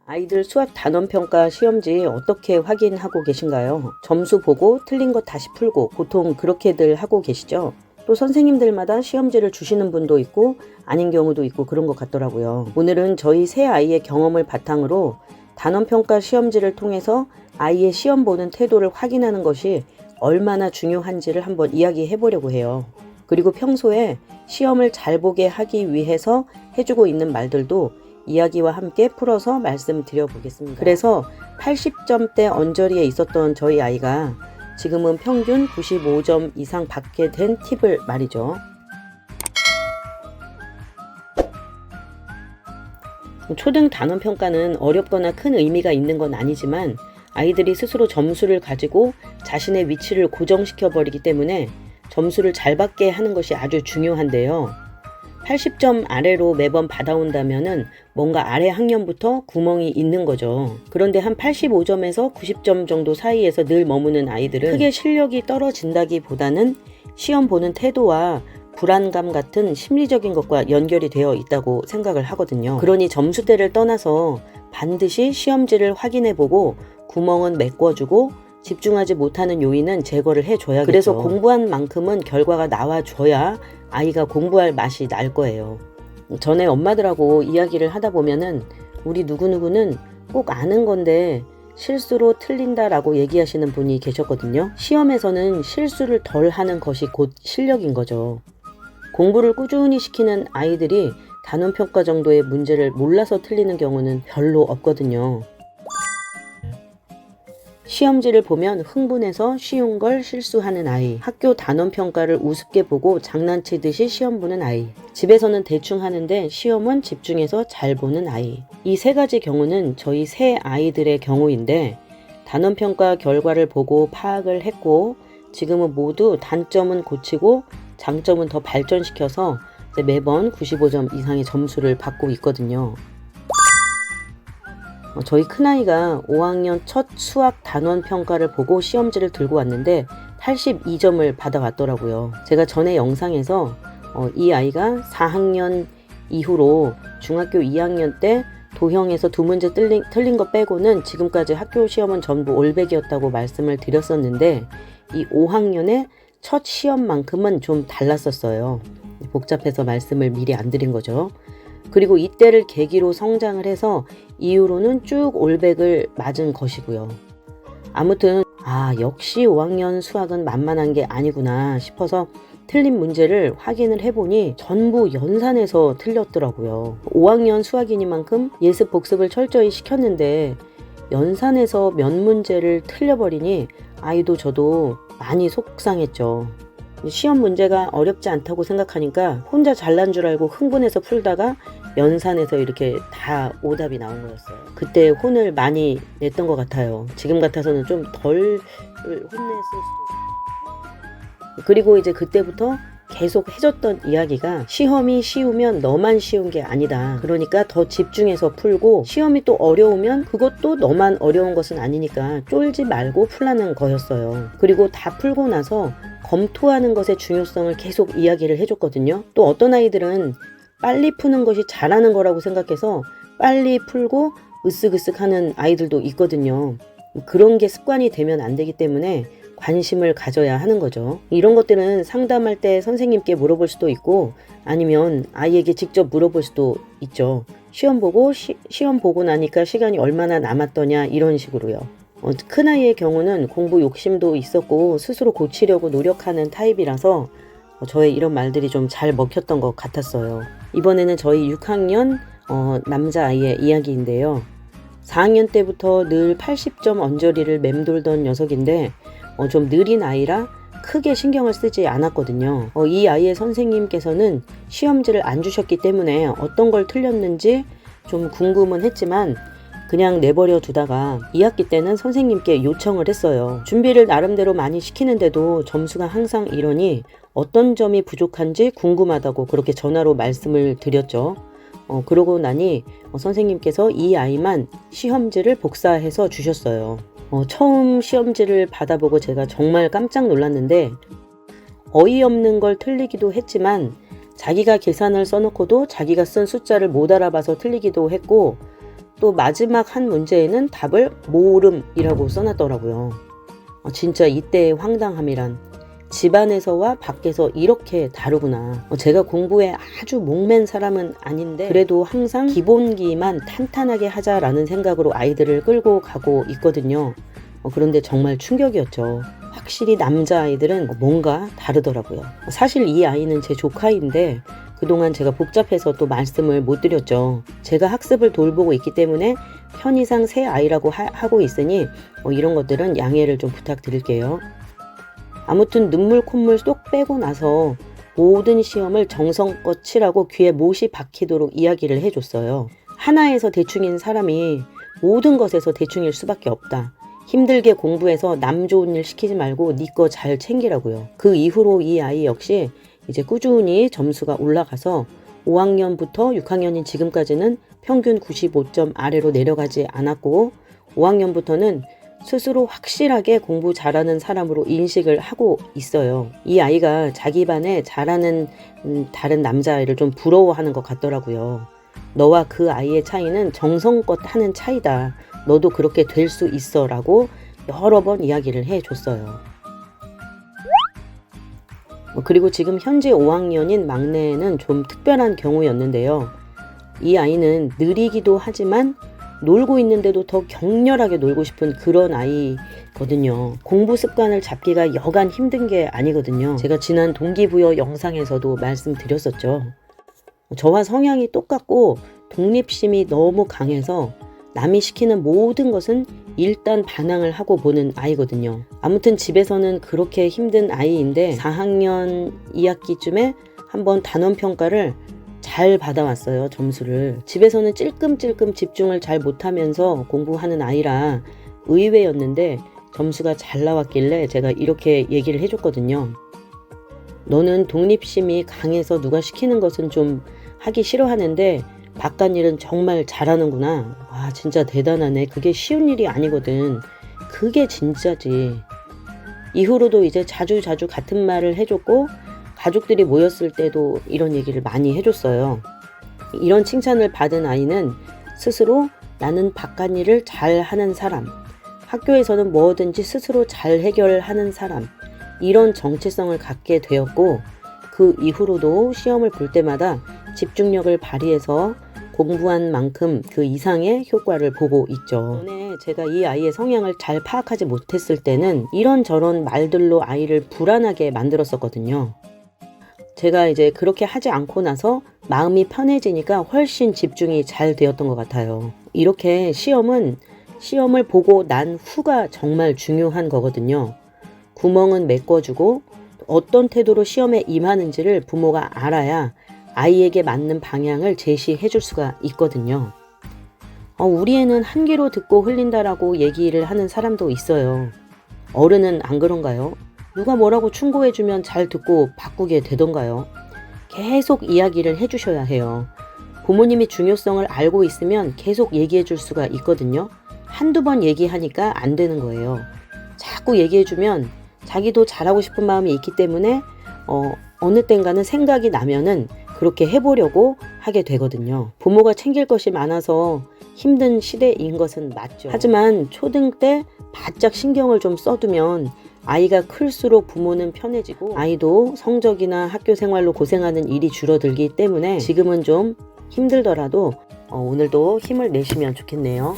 아이들 수학 단원평가 시험지 어떻게 확인하고 계신가요? 점수 보고 틀린 거 다시 풀고 보통 그렇게들 하고 계시죠? 또 선생님들마다 시험지를 주시는 분도 있고 아닌 경우도 있고 그런 것 같더라고요. 오늘은 저희 세 아이의 경험을 바탕으로 단원평가 시험지를 통해서 아이의 시험 보는 태도를 확인하는 것이 얼마나 중요한지를 한번 이야기해 보려고 해요. 그리고 평소에 시험을 잘 보게 하기 위해서 해주고 있는 말들도 이야기와 함께 풀어서 말씀드려 보겠습니다. 그래서 80점대 언저리에 있었던 저희 아이가 지금은 평균 95점 이상 받게 된 팁을 말이죠. 초등 단원평가는 어렵거나 큰 의미가 있는 건 아니지만 아이들이 스스로 점수를 가지고 자신의 위치를 고정시켜 버리기 때문에 점수를 잘 받게 하는 것이 아주 중요한데요. 80점 아래로 매번 받아온다면은 뭔가 아래 학년부터 구멍이 있는 거죠. 그런데 한 85점에서 90점 정도 사이에서 늘 머무는 아이들은 크게 실력이 떨어진다기보다는 시험 보는 태도와 불안감 같은 심리적인 것과 연결이 되어 있다고 생각을 하거든요. 그러니 점수대를 떠나서 반드시 시험지를 확인해보고 구멍은 메꿔주고 집중하지 못하는 요인은 제거를 해줘야겠죠. 그래서 공부한 만큼은 결과가 나와줘야 아이가 공부할 맛이 날 거예요. 전에 엄마들하고 이야기를 하다 보면은 우리 누구누구는 꼭 아는 건데 실수로 틀린다라고 얘기하시는 분이 계셨거든요. 시험에서는 실수를 덜 하는 것이 곧 실력인 거죠. 공부를 꾸준히 시키는 아이들이 단원평가 정도의 문제를 몰라서 틀리는 경우는 별로 없거든요. 시험지를 보면 흥분해서 쉬운 걸 실수하는 아이, 학교 단원평가를 우습게 보고 장난치듯이 시험 보는 아이, 집에서는 대충 하는데 시험은 집중해서 잘 보는 아이. 이 세 가지 경우는 저희 세 아이들의 경우인데 단원평가 결과를 보고 파악을 했고 지금은 모두 단점은 고치고 장점은 더 발전시켜서 매번 95점 이상의 점수를 받고 있거든요. 저희 큰아이가 5학년 첫 수학 단원 평가를 보고 시험지를 들고 왔는데 82점을 받아왔더라고요. 제가 전에 영상에서 이 아이가 4학년 이후로 중학교 2학년 때 도형에서 두 문제 틀린 거 빼고는 지금까지 학교 시험은 전부 올백이었다고 말씀을 드렸었는데 이 5학년의 첫 시험만큼은 좀 달랐었어요. 복잡해서 말씀을 미리 안 드린 거죠. 그리고 이때를 계기로 성장을 해서 이후로는 쭉 올백을 맞은 것이고요. 아무튼 역시 5학년 수학은 만만한 게 아니구나 싶어서 틀린 문제를 확인을 해보니 전부 연산에서 틀렸더라고요. 5학년 수학이니만큼 예습 복습을 철저히 시켰는데 연산에서 몇 문제를 틀려버리니 아이도 저도 많이 속상했죠. 시험 문제가 어렵지 않다고 생각하니까 혼자 잘난 줄 알고 흥분해서 풀다가 연산에서 이렇게 다 오답이 나온 거였어요. 그때 혼을 많이 냈던 것 같아요. 지금 같아서는 좀 덜 혼냈을 수도. 그리고 이제 그때부터 계속 해줬던 이야기가 시험이 쉬우면 너만 쉬운 게 아니다. 그러니까 더 집중해서 풀고 시험이 또 어려우면 그것도 너만 어려운 것은 아니니까 쫄지 말고 풀라는 거였어요. 그리고 다 풀고 나서 검토하는 것의 중요성을 계속 이야기를 해줬거든요. 또 어떤 아이들은 빨리 푸는 것이 잘하는 거라고 생각해서 빨리 풀고 으쓱으쓱 하는 아이들도 있거든요. 그런 게 습관이 되면 안 되기 때문에 관심을 가져야 하는 거죠. 이런 것들은 상담할 때 선생님께 물어볼 수도 있고 아니면 아이에게 직접 물어볼 수도 있죠. 시험 보고 나니까 시간이 얼마나 남았더냐 이런 식으로요. 큰아이의 경우는 공부 욕심도 있었고 스스로 고치려고 노력하는 타입이라서 저의 이런 말들이 좀 잘 먹혔던 것 같았어요. 이번에는 저희 6학년 남자아이의 이야기인데요. 4학년 때부터 늘 80점 언저리를 맴돌던 녀석인데 좀 느린 아이라 크게 신경을 쓰지 않았거든요. 이 아이의 선생님께서는 시험지를 안 주셨기 때문에 어떤 걸 틀렸는지 좀 궁금은 했지만 그냥 내버려 두다가 2학기 때는 선생님께 요청을 했어요. 준비를 나름대로 많이 시키는데도 점수가 항상 이러니 어떤 점이 부족한지 궁금하다고 그렇게 전화로 말씀을 드렸죠. 그러고 나니 선생님께서 이 아이만 시험지를 복사해서 주셨어요. 처음 시험지를 받아보고 제가 정말 깜짝 놀랐는데 어이없는 걸 틀리기도 했지만 자기가 계산을 써놓고도 자기가 쓴 숫자를 못 알아봐서 틀리기도 했고 또 마지막 한 문제에는 답을 모름이라고 써놨더라고요. 진짜 이때의 황당함이란, 집안에서와 밖에서 이렇게 다르구나. 제가 공부에 아주 목맨 사람은 아닌데 그래도 항상 기본기만 탄탄하게 하자라는 생각으로 아이들을 끌고 가고 있거든요. 그런데 정말 충격이었죠. 확실히 남자아이들은 뭔가 다르더라고요. 사실 이 아이는 제 조카인데 그동안 제가 복잡해서 또 말씀을 못 드렸죠. 제가 학습을 돌보고 있기 때문에 편의상 새 아이라고 하고 있으니 이런 것들은 양해를 좀 부탁드릴게요. 아무튼 눈물 콧물 쏙 빼고 나서 모든 시험을 정성껏 치라고 귀에 못이 박히도록 이야기를 해줬어요. 하나에서 대충인 사람이 모든 것에서 대충일 수밖에 없다. 힘들게 공부해서 남 좋은 일 시키지 말고 네 거 잘 챙기라고요. 그 이후로 이 아이 역시 이제 꾸준히 점수가 올라가서 5학년부터 6학년인 지금까지는 평균 95점 아래로 내려가지 않았고 5학년부터는 스스로 확실하게 공부 잘하는 사람으로 인식을 하고 있어요. 이 아이가 자기 반에 잘하는 다른 남자아이를 좀 부러워하는 것 같더라고요. 너와 그 아이의 차이는 정성껏 하는 차이다. 너도 그렇게 될 수 있어 라고 여러 번 이야기를 해줬어요. 그리고 지금 현재 5학년인 막내는 좀 특별한 경우였는데요. 이 아이는 느리기도 하지만 놀고 있는데도 더 격렬하게 놀고 싶은 그런 아이거든요. 공부 습관을 잡기가 여간 힘든 게 아니거든요. 제가 지난 동기부여 영상에서도 말씀드렸었죠. 저와 성향이 똑같고 독립심이 너무 강해서 남이 시키는 모든 것은 일단 반항을 하고 보는 아이거든요. 아무튼 집에서는 그렇게 힘든 아이인데 4학년 2학기쯤에 한번 단원평가를 잘 받아왔어요. 점수를. 집에서는 찔끔찔끔 집중을 잘 못하면서 공부하는 아이라 의외였는데 점수가 잘 나왔길래 제가 이렇게 얘기를 해줬거든요. 너는 독립심이 강해서 누가 시키는 것은 좀 하기 싫어하는데 바깥일은 정말 잘하는구나. 와, 진짜 대단하네. 그게 쉬운 일이 아니거든. 그게 진짜지. 이후로도 이제 자주 같은 말을 해줬고 가족들이 모였을 때도 이런 얘기를 많이 해줬어요. 이런 칭찬을 받은 아이는 스스로 나는 바깥일을 잘 하는 사람, 학교에서는 뭐든지 스스로 잘 해결하는 사람, 이런 정체성을 갖게 되었고 그 이후로도 시험을 볼 때마다 집중력을 발휘해서 공부한 만큼 그 이상의 효과를 보고 있죠. 전에 제가 이 아이의 성향을 잘 파악하지 못했을 때는 이런저런 말들로 아이를 불안하게 만들었었거든요. 제가 이제 그렇게 하지 않고 나서 마음이 편해지니까 훨씬 집중이 잘 되었던 것 같아요. 이렇게 시험을 보고 난 후가 정말 중요한 거거든요. 구멍은 메꿔주고 어떤 태도로 시험에 임하는지를 부모가 알아야 아이에게 맞는 방향을 제시해 줄 수가 있거든요. 우리 애는 한 귀로 듣고 흘린다라고 얘기를 하는 사람도 있어요. 어른은 안 그런가요? 누가 뭐라고 충고해주면 잘 듣고 바꾸게 되던가요? 계속 이야기를 해주셔야 해요. 부모님이 중요성을 알고 있으면 계속 얘기해 줄 수가 있거든요. 한두 번 얘기하니까 안 되는 거예요. 자꾸 얘기해주면 자기도 잘하고 싶은 마음이 있기 때문에 어느 땐가는 생각이 나면은 그렇게 해보려고 하게 되거든요. 부모가 챙길 것이 많아서 힘든 시대인 것은 맞죠. 하지만 초등 때 바짝 신경을 좀 써두면 아이가 클수록 부모는 편해지고 아이도 성적이나 학교 생활로 고생하는 일이 줄어들기 때문에 지금은 좀 힘들더라도 오늘도 힘을 내시면 좋겠네요.